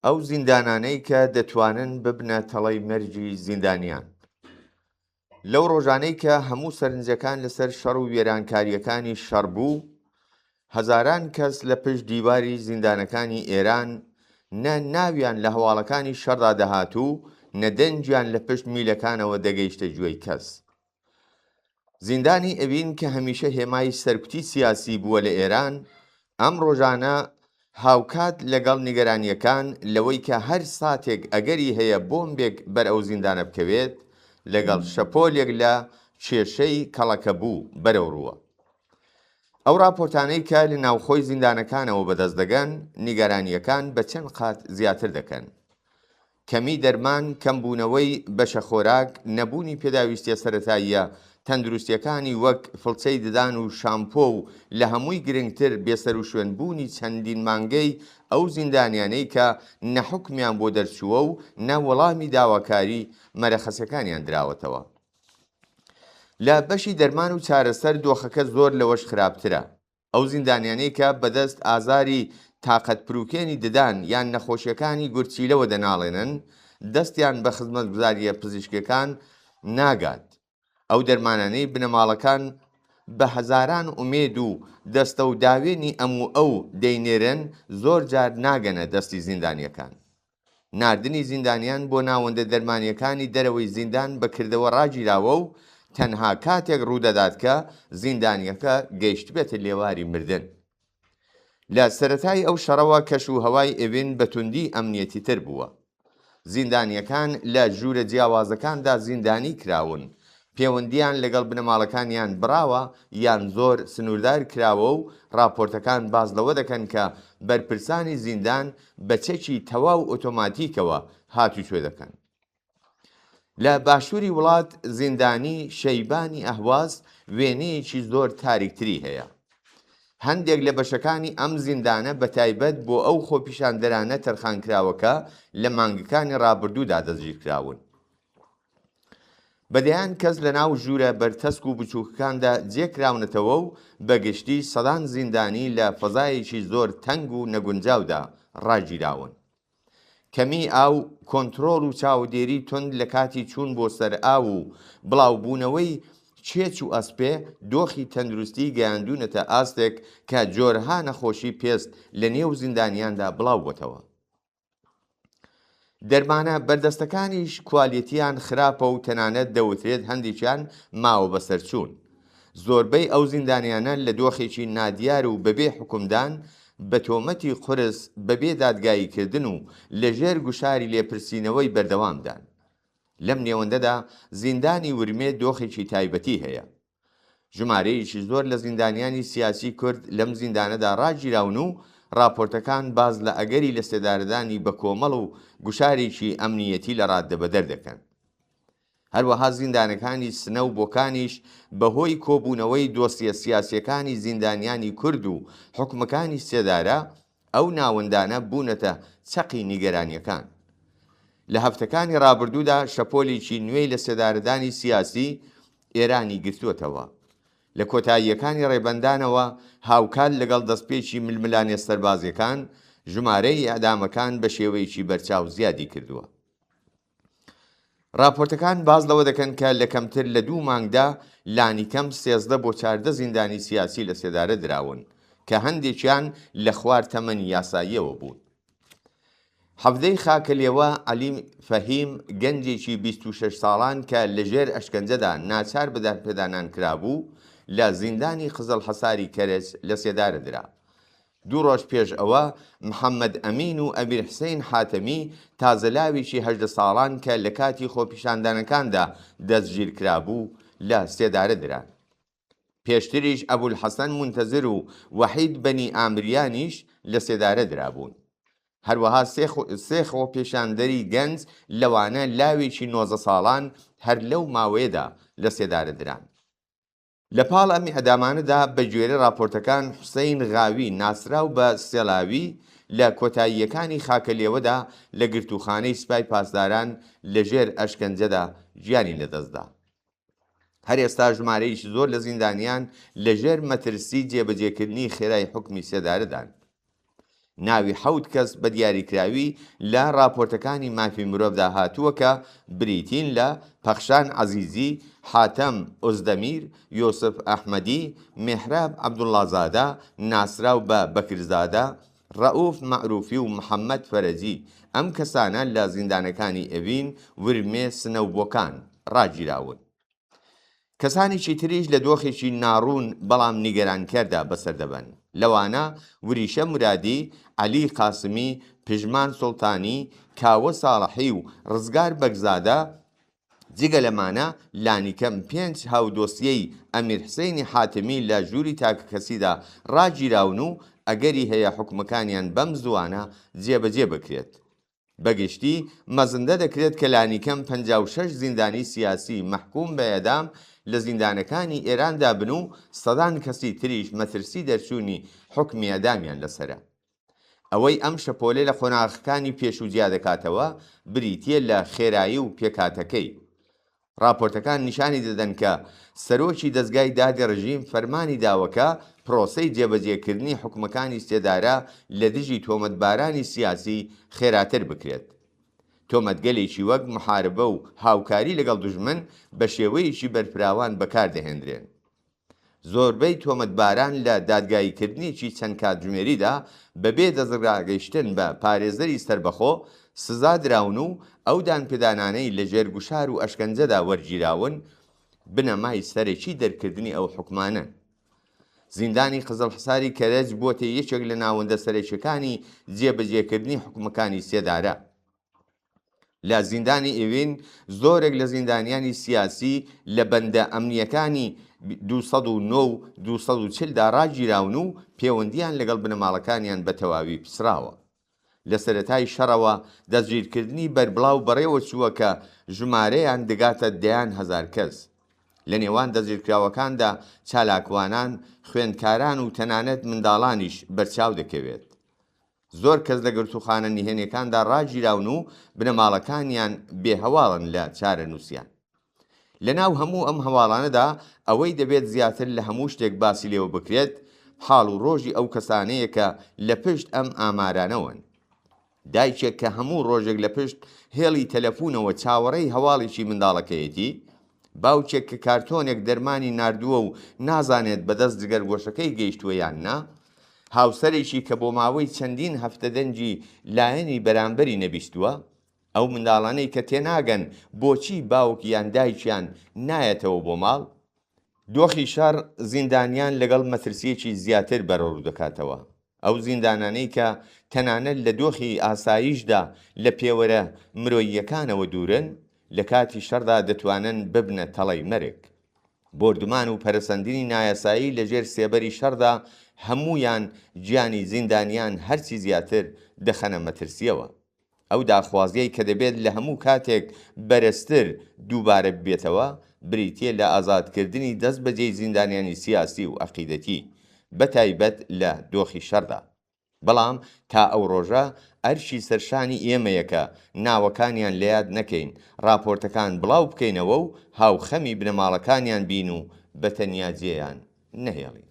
ئەو زیندانانەی کە دەتوانن ببنە تەڵەی مەرجی زیندانیان. لەو ڕۆژانەی کە هەموو سەرنجەکان لەسەر شەڕ و وێرانکاریەکانی شەڕ بوو، هەزاران کەس لە پشت دیواری زیندانەکانی ئێران نە ناویان لە هەواڵەکانی شەڕدا دەهاتوو، نەدەنجیان لە پشت میلەکانەوە دەگەیشتە گوێی کەس. زیندانی ئەوین کە هەمیشە هێمای سەرکوتی سیاسی بووە لە ئێران، ئەم ڕۆژانە هاوکات لەگەڵ نیگەرانیەکان لەوەی کە هەر ساتێک ئەگەری هەیە بۆمبێک بەر ئەو زیندانە بکەوێت لەگەڵ شەپۆلێک لە کێشەی کەڵەکە بوو بەرەو ڕووە. ئەو راپۆرتانەی کە لە ناوخۆی زیندانەکانەوە بەدەست دەگەن، نیگەرانیەکان بە چەند قات زیاتر دەکەن. کەمی دەرمان، کەمبوونەوەی بەشە خۆراک، نەبوونی پێداویستیە سەرەتاییە تەندروستیەکانی وەک فڵچەی ددان و شامپۆ و لە هەمووی گرنگتر بێسەر و شوێنبوونی چەندین مانگەی ئەو زیندانیانەی کە نەحوکمیان بۆ دەرچووە و نەوەڵامی داواکاری مەرەخەسەکانیان دراوەتەوە. لە بەشی دەرمان و چارەسەر دۆخەکە زۆر لەوەش خراپترە. ئەو زیندانیانەی کە بەدەست ئازاری تاقەت پروکێنی ددان یان نەخۆشیەکانی گورچیلەوە دەناڵێنن، دەستیان بە خزمەتگوزاریە پزیشکەکان ناگات. ئەو دەرمانانەی بنەماڵەکان بە هەزاران ئومێد و دەستە و داوێنی ئەو دەینێرن، زۆر جار ناگەنە دەستی زیندانیەکان. ناردنی زیندانیان بۆ ناوەندە دەرمانیەکانی دەرەوەی زیندان بەکردەوە ڕاگیراوە و تەنها کاتێک ڕوودەدات کە زیندانیەکە گەیشت بێتە لێواری مردن. لە سەرەتای ئەو شەڕەوە کەش و هەوای ئێوین بەتوندی ئەمنیەتی تر بووە. زیندانیەکان لە ژوورە جیاوازەکاندا زیندانی کراون، پەیوەندیان لەگەڵ بنەماڵەکانیان بڕاوە یان زۆر سنووردار کراوە و راپۆرتەکان باز لەوە دەکەن کە بەرپرسانی زیندان بە چەکی تەواو ئۆتۆماتیکەوە هاتوچۆ دەکەن. لە باشووری وڵات زیندانی شەیبانی ئەهواز وێنەیەکی زۆر تاریکتری هەیە. هەندێک لە بەشەکانی ئەم زیندانە بەتایبەت بۆ ئەو خۆپیشاندەرانە تەرخانکراوەکە لە مانگەکانی ڕابردوودا دەستگیرکراون. بەدەیان کەس لە ناو ژوورە بەرتەسک و بچووکەکاندا جێکراونەتەوە و بەگشتی سەدان زیندانی لە فەزایەکی زۆر تەنگ و نەگونجاودا ڕاگیراون. کەمی ئاو، کۆنتڕۆڵ و چاودێری تند لە کاتی چوون بۆ سەر ئاو و بڵاوبوونەوەی چێچ و ئەسپێ دۆخی تەندروستی گەیاندونەتە ئاستێک کە جۆرها نەخۆشی پێست لە نێو زیندانیاندا بڵاو بۆتەوە. دەرمانە بەردەستەکانیش کوالیتیان خراپە و تەنانەت دەوترێت هەندێکیان ماوە بەسەرچوون. زۆربەی ئەو زیندانیانە لە دۆخێکی نادیار و بەبێ حکومدان بە تۆمەتی قورس بەبێ دادگاییکردن و لەژێر گوشاری لێپرسینەوەی بەردەوامدان. لەم نێوەندەدا زیندانی ورمێ دۆخێکی تایبەتی هەیە. ژمارەیەکی زۆر لە زیندانیانی سیاسی کورد لەم زیندانەدا ڕاگیراون و راپۆرتەکان باز لە ئەگەری لە سێدارەدانی بە کۆمەڵ و گوشارێکی ئەمنیەتی لە ڕاددەبەدەر دەکەن. هەروەها زیندانەکانی سنە و بۆکانیش بەهۆی کۆبوونەوەی دۆسیە سیاسیەکانی زیندانیانی کورد و حکومەکانی سێدارە ئەو ناوەندانە بوونەتە چەقی نیگەرانیەکان. لە هەفتەکانی ڕابردوودا شەپۆلێکی نوێی لە سێدارەدانی سیاسی ئێرانی گرتووەتەوە. لە کۆتاییەکانی ڕێبەندانەوە هاوکات لەگەڵ دەستپێکی ململانێ سەربازیەکان ژمارەی ئەدامەکان بە شێوەیەکی بەرچاو زیادی کردووە. راپۆرتەکان باز لەوە دەکەن کە لە کەمتر لە 2 مانگدا لانی کەم 13 بۆ 14 زیندانی سیاسی لە سێدارە دراون کە هەندێکیان لە خوار تەمەنی یاساییەوە بوون. حەفدەی خاکەلێوە عەلی فەهیم گەنجێکی 26 ساڵان کە لەژێر ئەشکەنجەدا ناچار بەدارپێدانان کرابوو لە زیندانی قزل حەساری کەرج لە سێدارە درا. 2 ڕۆژ پێش ئەوە محەممەد ئەمین و ئەمیر حسین حاتەمی تازەلاوێکی 18 ساڵان کە لە کاتی خۆپیشاندانەکاندا دەستگیر کرابوو لە سێدارە دران. پێشتریش ئەبولحەسەن منتەزر و وەحید بەنی ئامریانیش لە سێدارە درابوون. هەروەها سێ خۆپیشاندەری گەنج لەوانە لاوێکی 19 ساڵان هەر لەو ماوەیەدا لە سێدارە دران. لە پاڵ ئەمی ئەدامانەدا بە گوێرە راپۆرتەکان حوسەین غاوی ناسراو بە سێلاوی لە کۆتاییەکانی خاکەلێوەدا لە گرتوخانەی سوپای پاسداران لەژێر ئەشکەنجەدا گیانی لەدەستدا. هەر ئێستا ژمارەیەکی زۆر لە زیندانیان لەژێر مەترسی جێبەجێکردنی خێرای حکمی سێدارەدان. ناوی 7 کەس بە دیاریکراوی لە راپۆرتەکانی مافی مرۆڤدا هاتووە کە بریتین لە پەخشان عەزیزی، حاتەم ئۆزدەمیر، یۆسف ئەحمەدی، مێحراب عەبدوڵڵازادە، ناسراو بە بەکرزادە، ڕەئوف مەعروفی و محەممەد فەرەجی. ئەم کەسانە لە زیندانەکانی ئەڤین، ورمێ، سنەوبۆکان ڕاگیراون. کەسانێکی تریش لە دۆخێکی ناڕوون بەڵام نیگەرانکەردا بەسەردەبەن. لەوانە وریشە مرادی، عەلی قاسمی، پژمان سوڵتانی، کاوە ساڵحی و ڕزگار بەگزادە. جگە لەمانە لانیکەم 5 هاودۆسیەی ئەمیر حسێنی حاتمی لە ژووری تاکەکەسیدا ڕاگیراون و ئەگەری هەیە حکومەکانیان بەم زوانە جێبەجێ بکرێت. بەگشتی مەزندە دەکرێت کە لانیکەم 56 زیندانی سیاسی مەحکوم بە ئێدام لە زیندانەکانی ئێراندا بن و سەدان کەسی تریش مەترسی دەرچوونی حکمی ئەدامیان لەسرە. ئەوەی ئەم شەپۆلێ لە خۆناغەکانی پێشوجیا دەکاتەوە بریتیە لە خێرایی و پێکاتەکەی. راپۆرتەکان نیشانی دەدەن کە سەرۆکی دەستگای دادی ڕژیم فەرمانی داوەکە پرۆسەی جێبەجێکردنی حکومەکانی سێدارە لە دژی تۆمەتبارانی سیاسی خێراتر بکرێت. تۆمەتگەلێکی وەک محاربە و هاوکاری لەگەڵ دوژمن بە شێوەیەکی بەرپراوان بەکاردەهێنرێن. زۆربەی تۆمەتباران لە دادگاییکردنیی چەند کاتژمێریدا بەبێ دەستڕاگەیشتن بە پارێزەری سەربەخۆ سزا دراون و ئەو دانپێدانانەی لە ژێرگوشار و ئەشکەنجەدا وەرگیراون بنەمای سەرەکی دەرکردنی ئەو حکومانە. زیندانی قزڵحساری کەرەج بۆتە یەکێک لە ناوەندە سەرەکیەکانی جێبەجێکردنی حکومەکانی سێدارە. لە زیندانی ئێوین زۆرێک لە زیندانیانی سیاسی لە بەندە ئەمنیەکانی 209 و 240دا ڕاگیراون و پەیوەندیان لەگەڵ بنەماڵەکانیان بە تەواوی پسراوە. لە سەرەتای شەڕەوە دەستگیرکردنی بەربڵاو بەڕێوە چووە کە ژمارەیان دەگاتە دەیان هەزار کەس. لە نێوان دەستگیرکراوەکاندا چالاکوانان، خوێندکاران و تەنانەت منداڵانیش بەرچاو دەکەوێت. زۆر کەس لە گرتوخانە نهێنیەکاندا ڕاگیراون و بنەماڵەکانیان بێهەواڵن لە چارە نووسیان. لەناو هەموو ئەم هەواڵانەدا ئەوەی دەبێت زیاتر لە هەموو شتێک باسی لێوە بکرێت حاڵ و ڕۆژی ئەو کەسانەیە کە لە پشت ئەم ئامارانەوەن. دایکێک کە هەموو ڕۆژێک لە پشت هێڵی تەلەفونەوە چاوەڕێی هەواڵێکی منداڵەکەیەتی، باوکێک کە کارتۆنێک دەرمانی ناردووە و نازانێت بەدەست جگەرگۆشەکەی گەیشتووە یان نا، هاوسەرێکی کە بۆ ماوەی چەندین هەفتە دەنجی لایەنی بەرامبەری نەبیستووە، ئەو منداڵانەی کە تێناگەن بۆچی باوک یان دایکیان نایەتەوە بۆ ماڵ. دۆخی شەڕ زیندانیان لەگەڵ مەترسیەکی زیاتر بەرەڕوو دەکاتەوە. ئەو زیندانانەی کە تەنانەت لە دۆخی ئاساییشدا لە پێوەرە مرۆییەکانەوە دوورن، لە کاتی شەڕدا دەتوانن ببنە تەڵەی مەرگ. بۆردمان و پەرەسەندنی نایاسایی لەژێر سێبەری شەڕدا هەمویان گیانی زیندانیان هەرچی زیاتر دەخەنە مەترسیەوە. ئەو داخوازیەی کە دەبێت لە هەموو کاتێک بەرزتر دووبارە ببێتەوە بریتیە لە ئازادکردنی دەست بەجێی زیندانیانی سیاسی و عەقیدەتی بەتایبەت لە دۆخی شەڕدا. بەڵام تا ئەو ڕۆژە ئەرشی سەرشانی ئێمەیە کە ناوەکانیان لەیاد نەکەین، راپۆرتەکان بڵاو بکەینەوە و هاوخەمی بنەماڵەکانیان بین و بەتەنیا جێیان نەهێڵین.